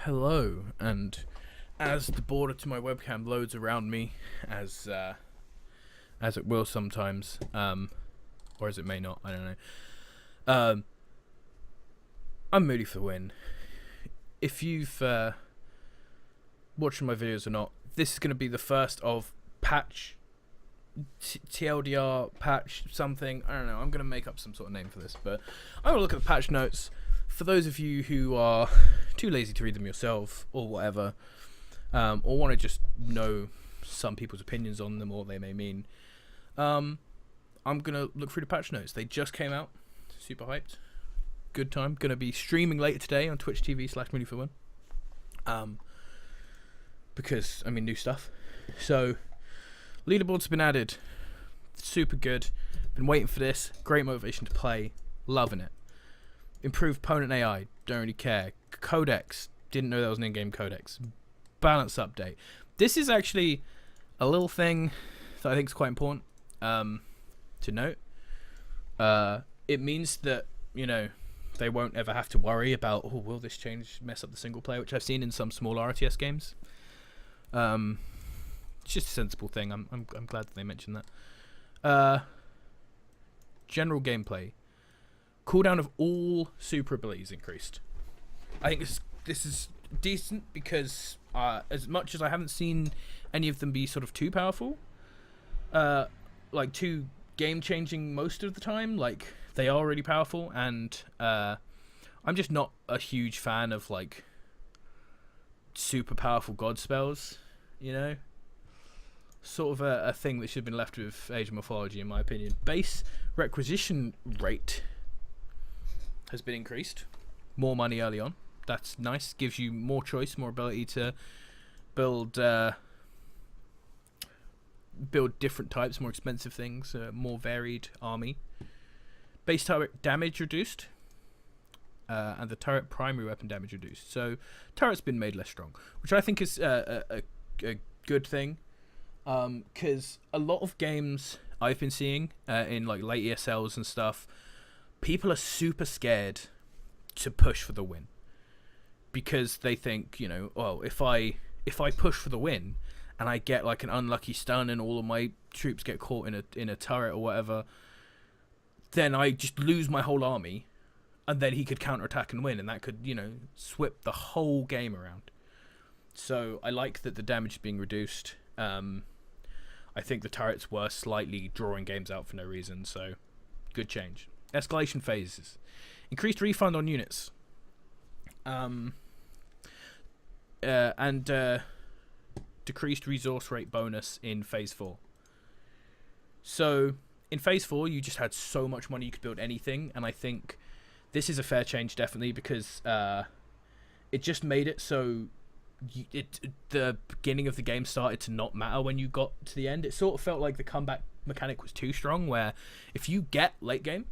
Hello, and as the border to my webcam loads around me, as it will sometimes, or as it may not, I don't know. Um, I'm moody for the win. If you've watched my videos or not, this is going to be the first of patch tldr patch something. I don't know. I'm going to make up some sort of name for this, but I'm going to look at the patch notes. For those of you who are too lazy to read them yourself or whatever, or want to just know some people's opinions on them or what they may mean, I'm going to look through the patch notes. They just came out. Super hyped. Good time. Going to be streaming later today on Twitch TV/MoodyForOne. Because, new stuff. So, leaderboards have been added. Super good. Been waiting for this. Great motivation to play. Loving it. Improved opponent AI. Don't really care. Codex. Didn't know that was an in-game codex. Balance update. This is actually a little thing that I think is quite important to note. It means that, they won't ever have to worry about, will this change mess up the single player, which I've seen in some small RTS games. It's just a sensible thing. I'm glad that they mentioned that. General gameplay. Cooldown of all super abilities increased. I think this is decent because as much as I haven't seen any of them be sort of too powerful, too game changing most of the time, they are really powerful, and I'm just not a huge fan of super powerful god spells, sort of a thing that should have been left with Age of Mythology in my opinion. Base requisition rate has been increased. More money early on. That's nice. Gives you more choice, more ability to build different types, more expensive things, more varied army. Base turret damage reduced, and the turret primary weapon damage reduced. So turret's been made less strong, which I think is a good thing, because a lot of games I've been seeing in late ESLs and stuff, people are super scared to push for the win because they think, if I push for the win and I get an unlucky stun and all of my troops get caught in a turret or whatever, then I just lose my whole army, and then he could counterattack and win, and that could, swip the whole game around. So I like that the damage is being reduced. I think the turrets were slightly drawing games out for no reason, so good change. Escalation phases. Increased refund on units. And decreased resource rate bonus in Phase 4. So, in Phase 4, you just had so much money you could build anything, and I think this is a fair change, definitely, because it just made it so the beginning of the game started to not matter when you got to the end. It sort of felt like the comeback mechanic was too strong, where if you get late game,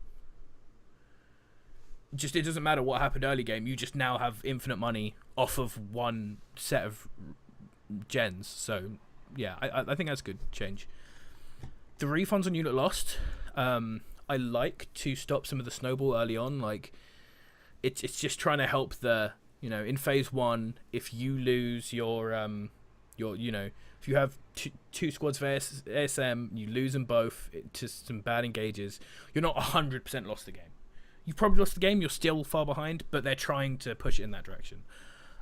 it doesn't matter what happened early game, you just now have infinite money off of one set of gens. So yeah, I think that's a good change. The refunds on unit lost, I like to stop some of the snowball early on. It's just trying to help the, in Phase 1, if you lose your if you have two squads of ASM, you lose them both to some bad engages, you're not 100% lost the game. You've probably lost the game, you're still far behind, but they're trying to push it in that direction.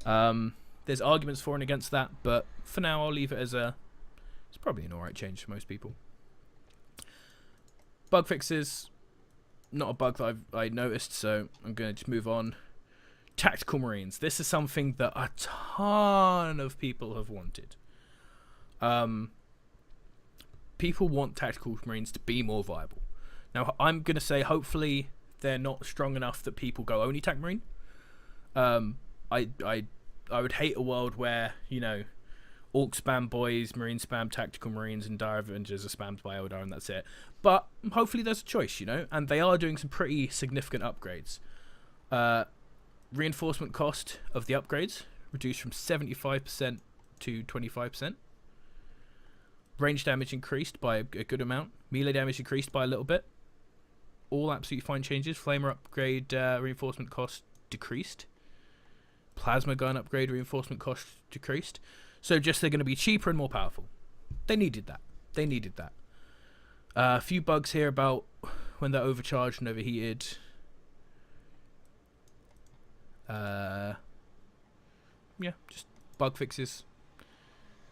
There's arguments for and against that, but for now I'll leave it as it's probably an alright change for most people. Bug fixes, not a bug that I noticed, so I'm going to just move on. Tactical Marines. This is something that a ton of people have wanted. People want Tactical Marines to be more viable. Now, I'm going to say hopefully they're not strong enough that people go only Tac Marine. I would hate a world where, Orc spam boys, Marine spam Tactical Marines, and Dire Avengers are spammed by Eldar, and that's it. But hopefully there's a choice, and they are doing some pretty significant upgrades. Reinforcement cost of the upgrades reduced from 75% to 25%. Range damage increased by a good amount. Melee damage increased by a little bit. All absolutely fine changes. Flamer upgrade reinforcement cost decreased. plasma gun upgrade reinforcement cost decreased. So just they're going to be cheaper and more powerful. They needed that. A few bugs here about when they're overcharged and overheated. Yeah, just bug fixes.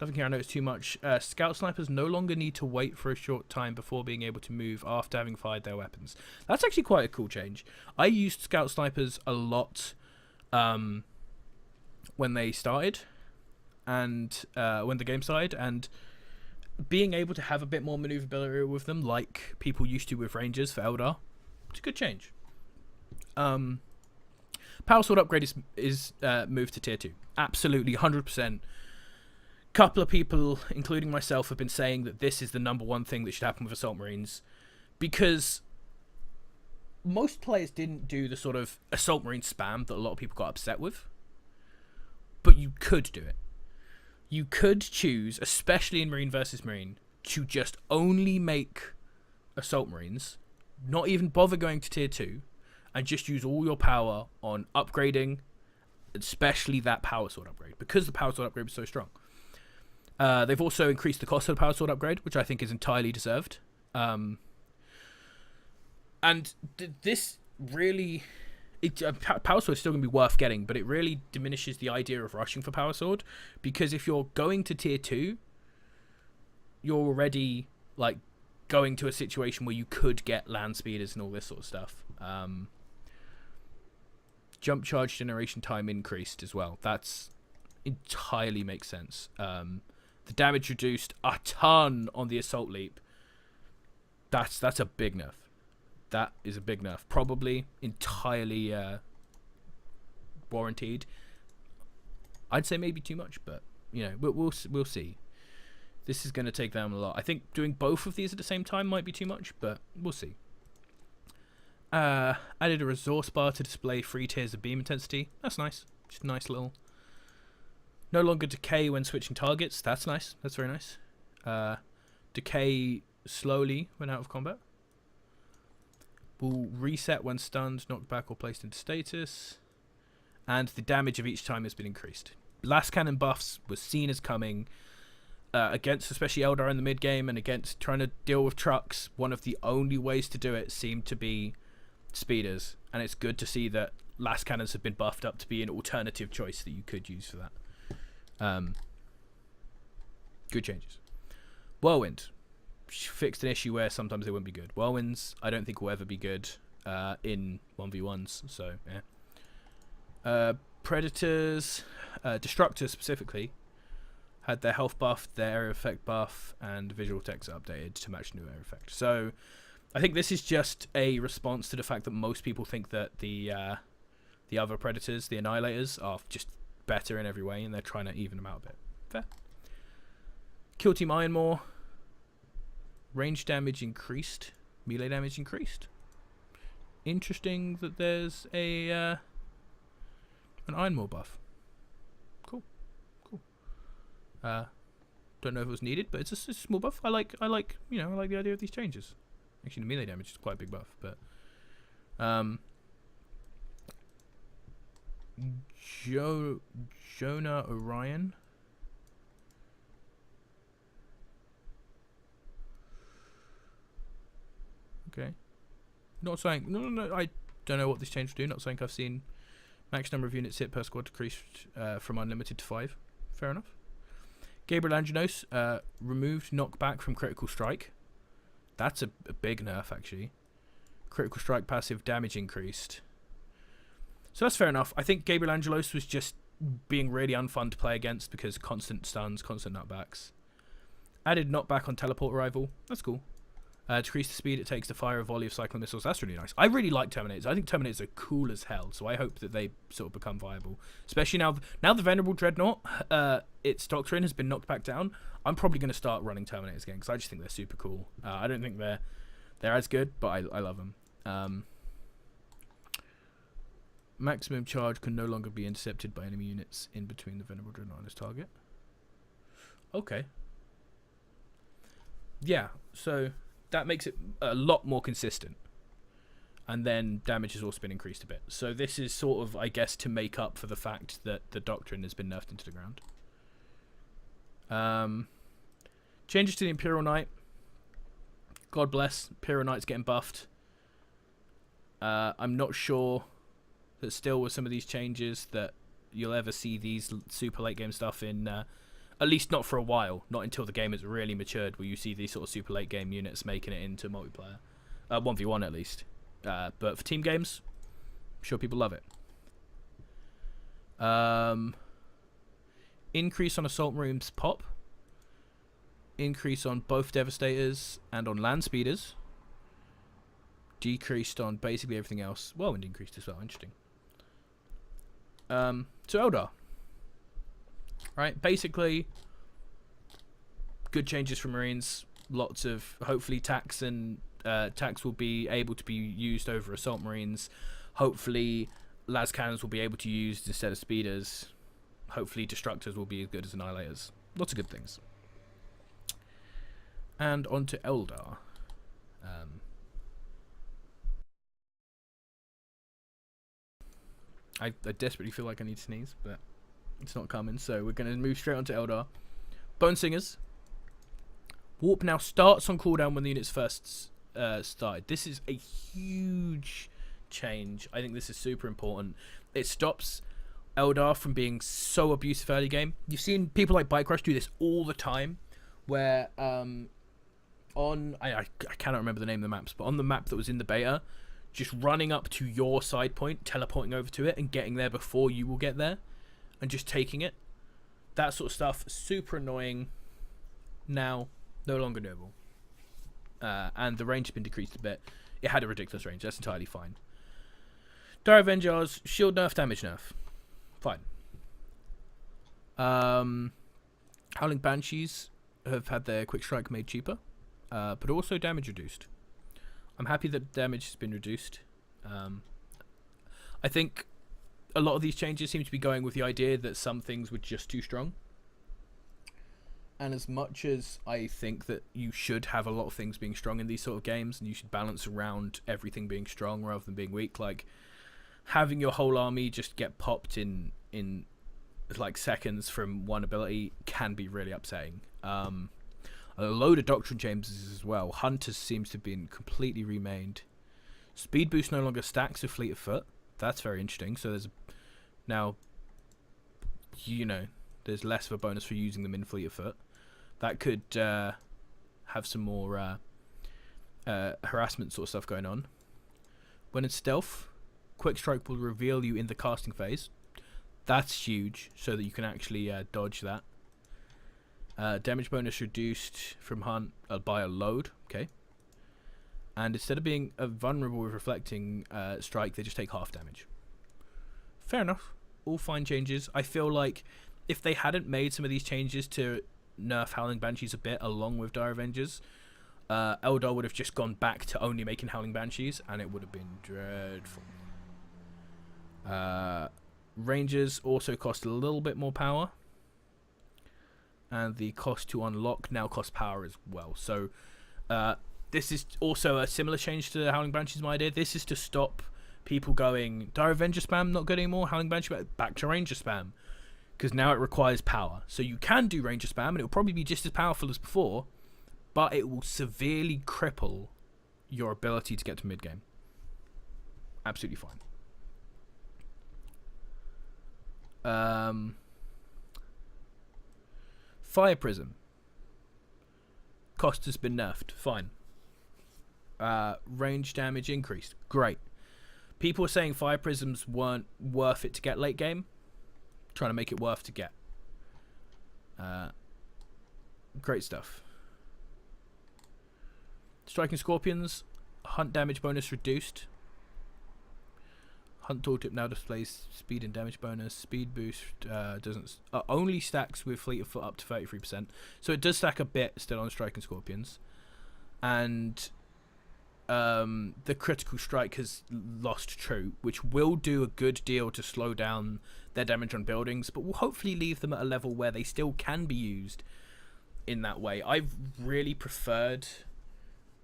Nothing here I noticed too much. Scout snipers no longer need to wait for a short time before being able to move after having fired their weapons. That's actually quite a cool change. I used scout snipers a lot when they started and when the game started, and being able to have a bit more maneuverability with them like people used to with rangers for Eldar, it's a good change. Power sword upgrade is moved to tier 2. Absolutely 100%. Couple of people, including myself, have been saying that this is the number one thing that should happen with Assault Marines, because most players didn't do the sort of Assault Marine spam that a lot of people got upset with, but you could do it. You could choose, especially in Marine versus Marine, to just only make Assault Marines, not even bother going to tier 2, and just use all your power on upgrading, especially that power sword upgrade, because the power sword upgrade was so strong. They've also increased the cost of the power sword upgrade, which I think is entirely deserved. And this really... power sword is still going to be worth getting, but it really diminishes the idea of rushing for power sword, because if you're going to tier 2, you're already like going to a situation where you could get land speeders and all this sort of stuff. Jump charge generation time increased as well. That's entirely makes sense. The damage reduced a ton on the assault leap. That's a big nerf. That is a big nerf. Probably entirely warranted. I'd say maybe too much, but you know, we'll see. This is going to take them a lot. I think doing both of these at the same time might be too much, but we'll see. Added a resource bar to display 3 tiers of beam intensity. That's nice. Just a nice little... No longer decay when switching targets. That's nice. That's very nice. Decay slowly when out of combat. Will reset when stunned, knocked back, or placed into status. And the damage of each time has been increased. Blast cannon buffs was seen as coming against especially Eldar in the mid game, and against trying to deal with trucks. One of the only ways to do it seemed to be speeders, and it's good to see that blast cannons have been buffed up to be an alternative choice that you could use for that. Good changes. Whirlwind fixed an issue where sometimes they wouldn't be good. Whirlwinds I don't think will ever be good in 1v1s, so yeah. Predators, Destructors specifically, had their health buff, their area effect buff, and visual text updated to match new area effect. So I think this is just a response to the fact that most people think that the other Predators, the Annihilators, are just better in every way, and they're trying to even them out a bit. Fair. Kill Team Ironmore. Range damage increased. Melee damage increased. Interesting that there's a an Ironmore buff. Cool. Don't know if it was needed, but it's a small buff. I like the idea of these changes. Actually, the melee damage is quite a big buff, but Jonah Orion. Okay. Not saying... No. I don't know what this change will do. Not saying I've seen max number of units hit per squad decreased from unlimited to 5. Fair enough. Gabriel Angelos removed knockback from critical strike. That's a big nerf, actually. Critical strike passive damage increased. So that's fair enough. I think Gabriel Angelos was just being really unfun to play against because constant stuns, constant knockbacks. Added knockback on teleport arrival. That's cool. Decrease the speed it takes to fire a volley of cyclone missiles. That's really nice. I really like Terminators. I think Terminators are cool as hell, so I hope that they sort of become viable. Especially now the Venerable Dreadnought, its doctrine has been knocked back down. I'm probably going to start running Terminators again because I just think they're super cool. I don't think they're as good, but I love them. Maximum charge can no longer be intercepted by enemy units in between the Venerable Dreadnought and its target. Okay. Yeah, so that makes it a lot more consistent. and then damage has also been increased a bit. So this is sort of, I guess, to make up for the fact that the Doctrine has been nerfed into the ground. Changes to the Imperial Knight. God bless, Imperial Knight's getting buffed. I'm not sure that still with some of these changes that you'll ever see these super late game stuff in, at least not for a while, not until the game has really matured, where you see these sort of super late game units making it into multiplayer. 1v1 at least. But for team games, I'm sure people love it. Increase on Assault Marines pop. Increase on both Devastators and on Land Speeders. Decreased on basically everything else. Well, and increased as well. Interesting. So Eldar. Right, basically, good changes for Marines. Lots of, hopefully, tax will be able to be used over Assault Marines. Hopefully, las cannons will be able to be used instead of speeders. Hopefully, destructors will be as good as annihilators. Lots of good things. And on to Eldar. I desperately feel like I need to sneeze, but it's not coming, so we're going to move straight on to Eldar. Bone Singers. Warp now starts on cooldown when the unit's first started. This is a huge change. I think this is super important. It stops Eldar from being so abusive early game. You've seen people like Bike Rush do this all the time, where I cannot remember the name of the maps, but on the map that was in the beta, just running up to your side point, teleporting over to it, and getting there before you will get there, and just taking it. That sort of stuff, super annoying. Now, no longer doable. And the range has been decreased a bit. It had a ridiculous range. That's entirely fine. Dire Avengers, shield nerf, damage nerf. Fine. Howling Banshees have had their quick strike made cheaper, but also damage reduced. I'm happy that damage has been reduced. I think a lot of these changes seem to be going with the idea that some things were just too strong. And as much as I think that you should have a lot of things being strong in these sort of games, and you should balance around everything being strong rather than being weak, like having your whole army just get popped in like seconds from one ability can be really upsetting. A load of Doctrine Chambers as well. Hunters seems to have been completely remade. Speed boost no longer stacks with Fleet of Foot. That's very interesting. So there's now, there's less of a bonus for using them in Fleet of Foot. That could have some more harassment sort of stuff going on. When in stealth, Quick Strike will reveal you in the casting phase. That's huge, so that you can actually dodge that. Damage bonus reduced from Hunt by a load. Okay. And instead of being vulnerable with Reflecting Strike, they just take half damage. Fair enough. All fine changes. I feel like if they hadn't made some of these changes to nerf Howling Banshees a bit along with Dire Avengers, Eldar would have just gone back to only making Howling Banshees, and it would have been dreadful. Rangers also cost a little bit more power. And the cost to unlock now costs power as well. So this is also a similar change to the Howling Banshees, my idea. This is to stop people going, Dire Avenger spam not good anymore, Howling Banshee back to Ranger spam. Because now it requires power. So you can do Ranger spam, and it will probably be just as powerful as before, but it will severely cripple your ability to get to mid-game. Absolutely fine. Fire Prism. Cost has been nerfed. Fine. Range damage increased. Great. People are saying Fire Prisms weren't worth it to get late game. Trying to make it worth to get. Great stuff. Striking Scorpions. Hunt damage bonus reduced. Hunt tooltip now displays speed and damage bonus. Speed boost doesn't only stacks with Fleet of Foot up to 33%. So it does stack a bit still on Striking Scorpions. And the critical strike has lost true, which will do a good deal to slow down their damage on buildings, but will hopefully leave them at a level where they still can be used in that way. I've really preferred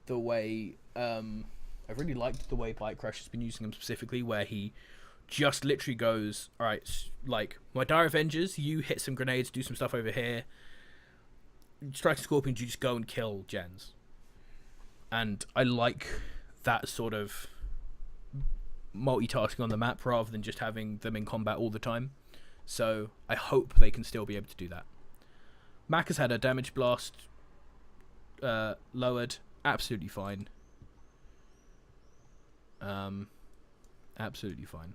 the way I I really liked the way Bite Crush has been using them specifically, where he just literally goes, alright, like, my Dire Avengers, you hit some grenades, do some stuff over here. Striking Scorpions, you just go and kill gens. And I like that sort of multitasking on the map rather than just having them in combat all the time. So I hope they can still be able to do that. Mac has had a damage blast lowered. Absolutely fine. Absolutely fine.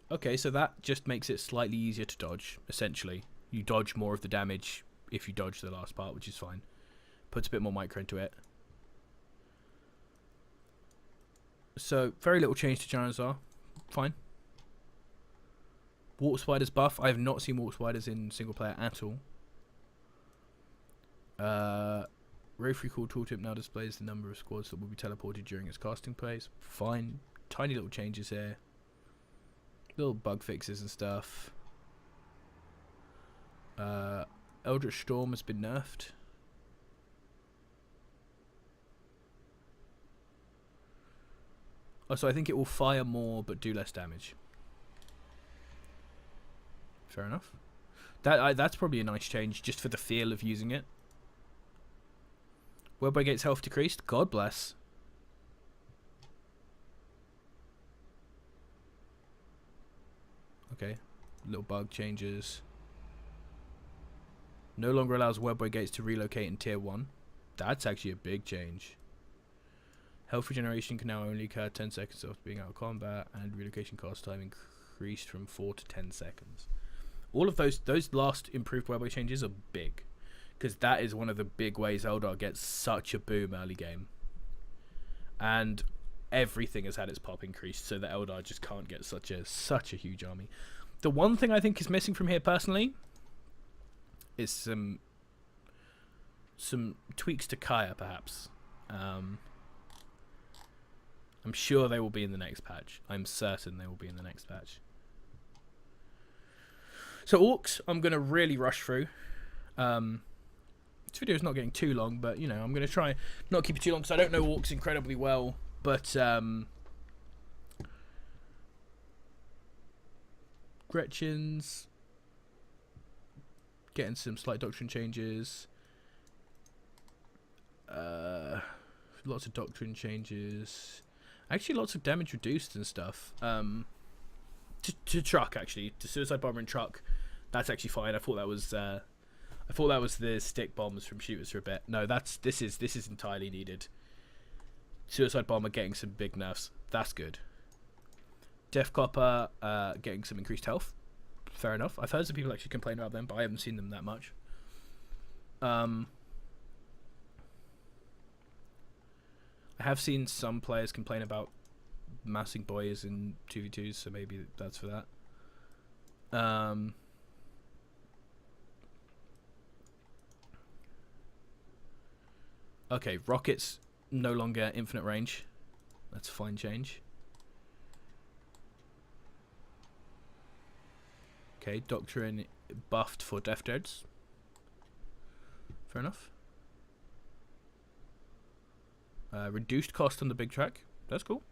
Okay, so that just makes it slightly easier to dodge, essentially. You dodge more of the damage if you dodge the last part, which is fine. Puts a bit more micro into it. So, very little change to Janazar. Fine. Warp Spiders buff. I have not seen Warp Spiders in single player at all. Wraith Recall Tooltip now displays the number of squads that will be teleported during its casting phase. Fine. Tiny little changes here. Little bug fixes and stuff. Eldritch Storm has been nerfed. Oh, so I think it will fire more but do less damage. Fair enough. That's probably a nice change just for the feel of using it. Whereby Gate's health decreased. God bless. Okay. Little bug changes. No longer allows Webway Gates to relocate in tier 1. That's actually a big change. Health regeneration can now only occur 10 seconds after being out of combat, and relocation cost time increased from 4 to 10 seconds. All of those last improved Webway changes are big, because that is one of the big ways Eldar gets such a boom early game. And everything has had its pop increased, so that Eldar just can't get such a huge army. The one thing I think is missing from here personally is some tweaks to Kaya, perhaps. I'm sure they will be in the next patch. I'm certain they will be in the next patch. So Orcs, I'm going to really rush through. This video is not getting too long, but you know, I'm going to try not keep it too long because I don't know Orcs incredibly well. But Gretchen's getting some slight doctrine changes. Lots of doctrine changes. Actually, lots of damage reduced and stuff. To truck, actually, to suicide bomber and truck. That's actually fine. I thought that was the stick bombs from shooters for a bit. No, this is entirely needed. Suicide bomber getting some big nerfs. That's good. Death Copper getting some increased health. Fair enough. I've heard some people actually complain about them, but I haven't seen them that much. I have seen some players complain about massing boys in 2v2s, so maybe that's for that. Okay, rockets no longer infinite range. That's a fine change. Okay, Doctrine buffed for Death Dreads. Fair enough. Reduced cost on the big track. That's cool.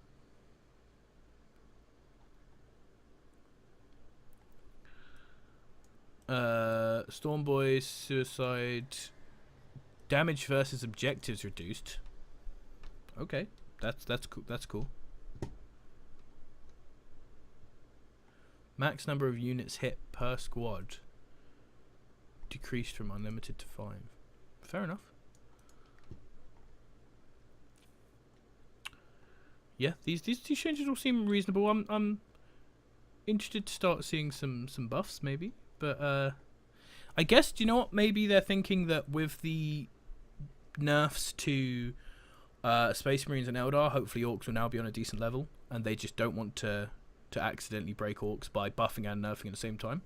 Stormboy, suicide, damage versus objectives reduced. Okay, that's cool. That's cool. Max number of units hit per squad decreased from unlimited to 5. Fair enough. Yeah, these changes all seem reasonable. I'm interested to start seeing some buffs maybe, but I guess, do you know what? Maybe they're thinking that with the nerfs to Space Marines and Eldar, hopefully Orcs will now be on a decent level, and they just don't want to accidentally break Orcs by buffing and nerfing at the same time.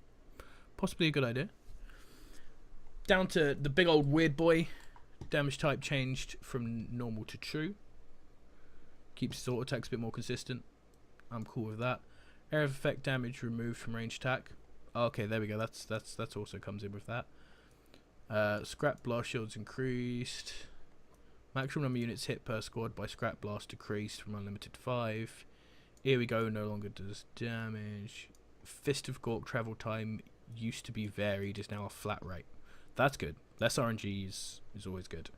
Possibly a good idea. Down to the big old weird boy. Damage type changed from normal to true. Keeps his auto attacks a bit more consistent. I'm cool with that. Area of effect damage removed from range attack. Okay, there we go. That's also comes in with that. Scrap blast shields increased. Maximum number of units hit per squad by scrap blast decreased from unlimited to 5. Here we go, no longer does damage. Fist of Gork travel time used to be varied, is now a flat rate. That's good. Less RNG is always good.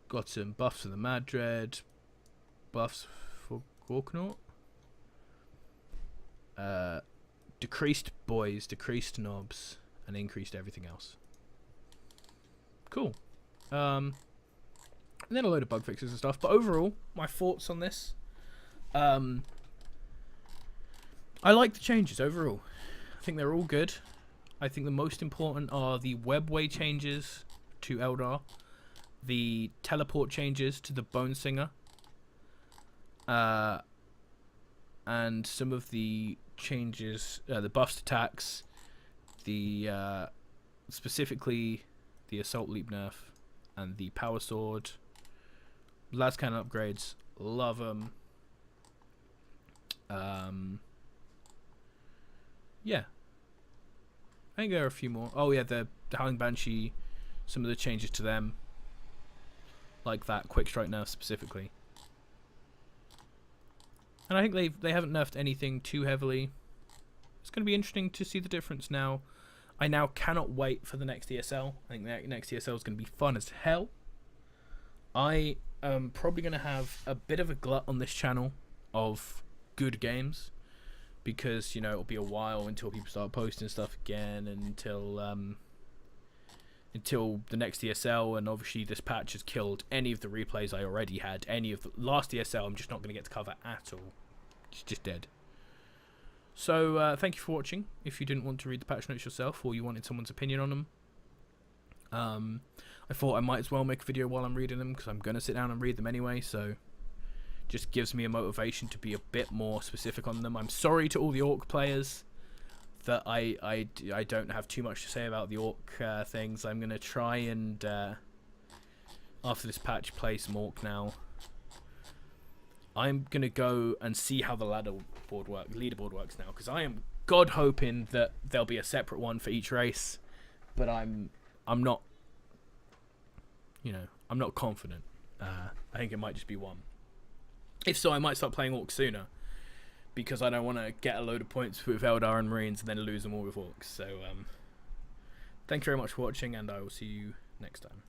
Got some buffs for the Madred. Buffs for Gorknaut. Decreased boys, decreased knobs, and increased everything else. Cool. And then a load of bug fixes and stuff. But overall, my thoughts on this. I like the changes overall. I think they're all good. I think the most important are the webway changes to Eldar, the teleport changes to the Bone Singer, and some of the changes, the buffs to attacks, the specifically the Assault Leap nerf, and the Power Sword. Las Cannon upgrades, love them. Yeah. I think there are a few more. Oh yeah, the Howling Banshee, some of the changes to them. Like that Quick Strike nerf specifically. And I think they haven't nerfed anything too heavily. It's going to be interesting to see the difference now. I now cannot wait for the next ESL. I think the next ESL is going to be fun as hell. I am probably going to have a bit of a glut on this channel of good games. Because, you know, it'll be a while until people start posting stuff again, and until the next ESL, and obviously this patch has killed any of the replays I already had. Any of the last ESL I'm just not going to get to cover at all. It's just dead. So, thank you for watching. If you didn't want to read the patch notes yourself, or you wanted someone's opinion on them, I thought I might as well make a video while I'm reading them, because I'm going to sit down and read them anyway, so just gives me a motivation to be a bit more specific on them. I'm sorry to all the Orc players that I don't have too much to say about the Orc things. I'm going to try and, after this patch, play some Orc now. I'm going to go and see how the leaderboard works now, because I am God hoping that there'll be a separate one for each race, but I'm not, you know, I'm not confident. I think it might just be one. If so, I might start playing Orcs sooner, because I don't want to get a load of points with Eldar and Marines and then lose them all with Orcs. So, thank you very much for watching, and I will see you next time.